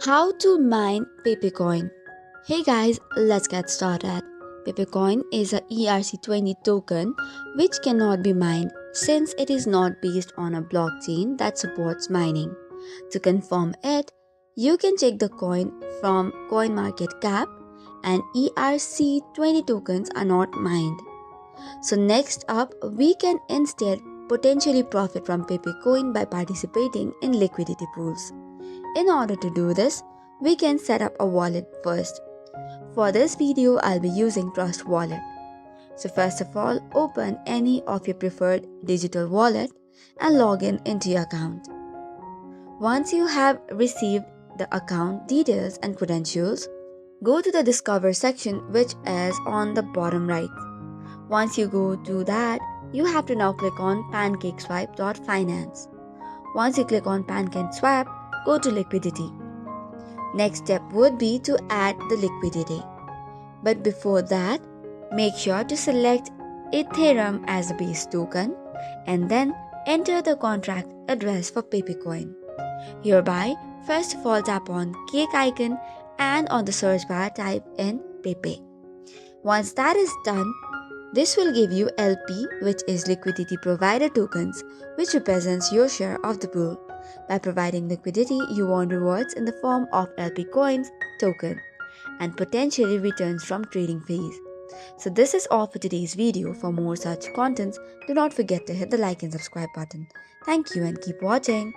How to mine Pepe Coin. Hey guys, let's get started. Pepe Coin is a ERC20 token which cannot be mined since it is not based on a blockchain that supports mining. To confirm it, you can check the coin from CoinMarketCap and ERC20 tokens are not mined. So next up, we can instead potentially profit from Pepe Coin by participating in liquidity pools. In order to do this, we can set up a wallet first. For this video, I'll be using Trust Wallet. So first of all, open any of your preferred digital wallet and log in into your account. Once you have received the account details and credentials, go to the Discover section which is on the bottom right. Once you go to that, you have to now click on pancakeswipe.finance. Once you click on PancakeSwap, go to liquidity. Next step would be to add the liquidity. But before that, make sure to select Ethereum as the base token and then enter the contract address for Pepe Coin. Hereby, first of all tap on cake icon and on the search bar type in Pepe. Once that is done, this will give you LP, which is liquidity provider tokens, which represents your share of the pool. By providing liquidity, you earn rewards in the form of LP coins token and potentially returns from trading fees. So this is all for today's video. For more such contents, do not forget to hit the like and subscribe button. Thank you and keep watching.